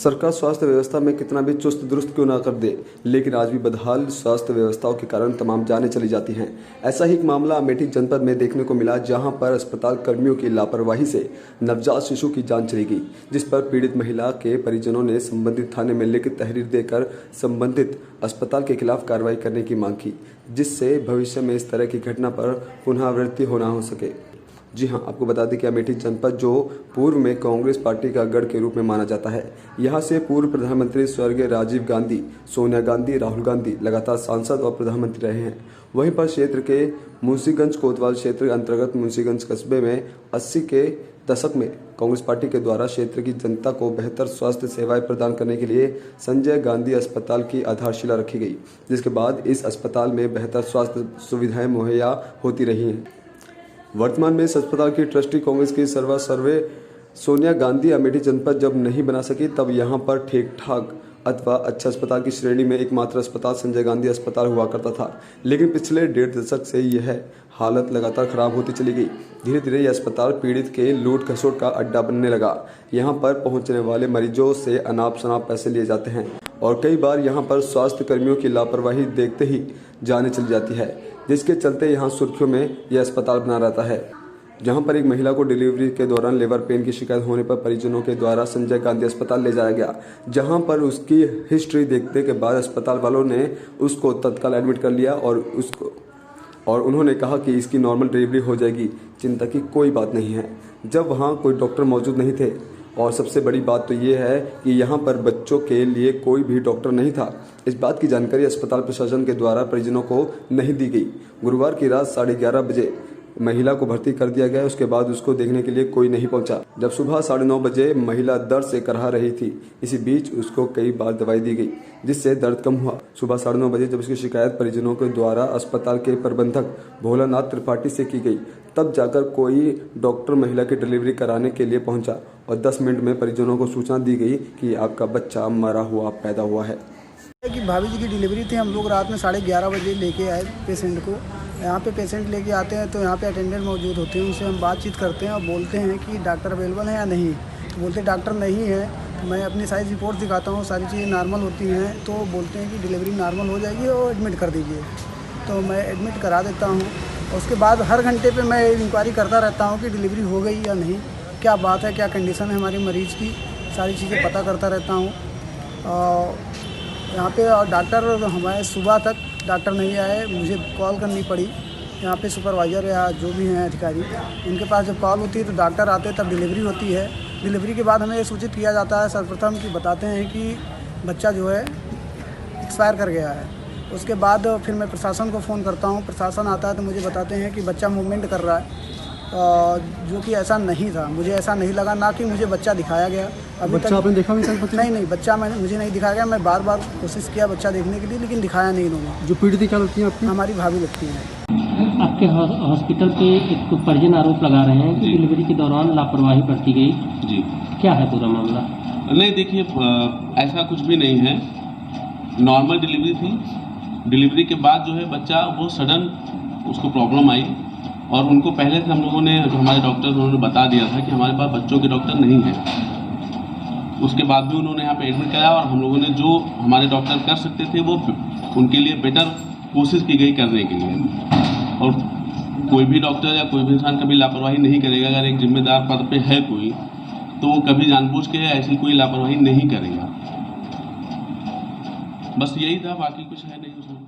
सरकार स्वास्थ्य व्यवस्था में कितना भी चुस्त दुरुस्त क्यों ना कर दे, लेकिन आज भी बदहाल स्वास्थ्य व्यवस्थाओं के कारण तमाम जानें चली जाती हैं। ऐसा ही एक मामला अमेठी जनपद में देखने को मिला, जहां पर अस्पताल कर्मियों की लापरवाही से नवजात शिशु की जान चली गई, जिस पर पीड़ित महिला के परिजनों ने संबंधित थाने में लिखित तहरीर देकर संबंधित अस्पताल के खिलाफ कार्रवाई करने की मांग की, जिससे भविष्य में इस तरह की घटना पर पुनरावृत्ति होना हो सके। जी हां, आपको बता दें कि अमेठी जनपद जो पूर्व में कांग्रेस पार्टी का गढ़ के रूप में माना जाता है। यहां से पूर्व प्रधानमंत्री स्वर्गीय राजीव गांधी, सोनिया गांधी, राहुल गांधी लगातार सांसद और प्रधानमंत्री रहे हैं। वहीं पर क्षेत्र के मुंशीगंज कोतवाल क्षेत्र के अंतर्गत मुंशीगंज कस्बे में 80 के दशक में कांग्रेस पार्टी के द्वारा क्षेत्र की जनता को बेहतर स्वास्थ्य सेवाएं प्रदान करने के लिए संजय गांधी अस्पताल की आधारशिला रखी गई, जिसके बाद इस अस्पताल में बेहतर स्वास्थ्य सुविधाएं मुहैया होती रही हैं। वर्तमान में इस अस्पताल की ट्रस्टी कांग्रेस की सर्वे सोनिया गांधी अमेठी जनपद जब नहीं बना सकी, तब यहां पर ठीक ठाक अथवा अच्छा अस्पताल की श्रेणी में एकमात्र अस्पताल संजय गांधी अस्पताल हुआ करता था। लेकिन पिछले 1.5 दशक से यह हालत लगातार खराब होती चली गई। धीरे धीरे यह अस्पताल पीड़ित के लूट खसोट का अड्डा बनने लगा। यहां पर पहुंचने वाले मरीजों से अनाप शनाप पैसे लिए जाते हैं और कई बार यहां पर स्वास्थ्य कर्मियों की लापरवाही देखते ही जाने चली जाती है, जिसके चलते यहां सुर्खियों में यह अस्पताल बना रहता है। जहां पर एक महिला को डिलीवरी के दौरान लेबर पेन की शिकायत होने पर परिजनों के द्वारा संजय गांधी अस्पताल ले जाया गया, जहां पर उसकी हिस्ट्री देखने के बाद अस्पताल वालों ने उसको तत्काल एडमिट कर लिया और उन्होंने कहा कि इसकी नॉर्मल डिलीवरी हो जाएगी, चिंता की कोई बात नहीं है। जब वहाँ कोई डॉक्टर मौजूद नहीं थे और सबसे बड़ी बात तो ये है कि यहाँ पर बच्चों के लिए कोई भी डॉक्टर नहीं था। इस बात की जानकारी अस्पताल प्रशासन के द्वारा परिजनों को नहीं दी गई। गुरुवार की रात 11:30 बजे महिला को भर्ती कर दिया गया। उसके बाद उसको देखने के लिए कोई नहीं पहुंचा। जब सुबह 9:30 बजे महिला दर्द से कराह रही थी, इसी बीच उसको कई बार दवाई दी गई, जिससे दर्द कम हुआ। सुबह 9:30 बजे जब उसकी शिकायत परिजनों के द्वारा अस्पताल के प्रबंधक भोलानाथ त्रिपाठी से की गई, तब जाकर कोई डॉक्टर महिला की डिलीवरी कराने के लिए पहुंचा और 10 मिनट में परिजनों को सूचना दी गई कि आपका बच्चा मरा हुआ पैदा हुआ है। कि भाभी जी की डिलीवरी थी। हम लोग रात में 11:30 बजे लेके आए पेशेंट को। यहाँ पे पेशेंट लेके आते हैं तो यहाँ पे अटेंडेंट मौजूद होते हैं, उनसे हम बातचीत करते हैं और बोलते हैं कि डॉक्टर अवेलेबल है या नहीं। तो बोलते डॉक्टर नहीं है। तो मैं अपनी सारी रिपोर्ट दिखाता हूँ, सारी चीज़ें नॉर्मल होती हैं, तो बोलते हैं कि डिलीवरी नॉर्मल हो जाएगी और एडमिट कर दीजिए। तो मैं एडमिट करा देता हूँ। उसके बाद हर घंटे पर मैं इंक्वायरी करता रहता हूँ कि डिलीवरी हो गई या नहीं, क्या बात है, क्या कंडीशन है हमारे मरीज़ की, सारी चीज़ें पता करता रहता हूँ। यहाँ पे डॉक्टर हमारे सुबह तक डॉक्टर नहीं आए, मुझे कॉल करनी पड़ी। यहाँ पे सुपरवाइज़र या जो भी हैं अधिकारी, उनके पास जब कॉल होती है तो डॉक्टर आते तब डिलीवरी होती है। डिलीवरी के बाद हमें ये सूचित किया जाता है सर्वप्रथम कि बताते हैं कि बच्चा जो है एक्सपायर कर गया है। उसके बाद फिर मैं प्रशासन को फ़ोन करता हूँ। प्रशासन आता है तो मुझे बताते हैं कि बच्चा मूवमेंट कर रहा है, जो कि ऐसा नहीं था। मुझे ऐसा नहीं लगा, ना कि मुझे बच्चा दिखाया गया। अभी बच्चा आपने देखा भी सर? नहीं, बच्चा मुझे नहीं दिखाया गया। मैं बार बार कोशिश किया बच्चा देखने के लिए, लेकिन दिखाया नहीं इन्होंने। जो पीड़ित क्या लगती है आपकी? हमारी भाभी लगती हैं। आपके हॉस्पिटल पे एक परिजन आरोप लगा रहे हैं कि डिलीवरी के दौरान लापरवाही बरती गई। जी, क्या है पूरा मामला? नहीं, देखिए, ऐसा कुछ भी नहीं है। नॉर्मल डिलीवरी थी। डिलीवरी के बाद जो है बच्चा वो सडन उसको प्रॉब्लम आई और उनको पहले से हम लोगों ने, जो हमारे डॉक्टर उन्होंने बता दिया था कि हमारे पास बच्चों के डॉक्टर नहीं है। उसके बाद भी उन्होंने यहाँ पे एडमिट कराया और हम लोगों ने जो हमारे डॉक्टर कर सकते थे वो उनके लिए बेटर कोशिश की गई करने के लिए। और कोई भी डॉक्टर या कोई भी इंसान कभी लापरवाही नहीं करेगा। अगर एक जिम्मेदार पद पे है कोई, तो वो कभी जानबूझ के ऐसी कोई लापरवाही नहीं करेगा। बस यही था, बाकी कुछ है नहीं उसमें।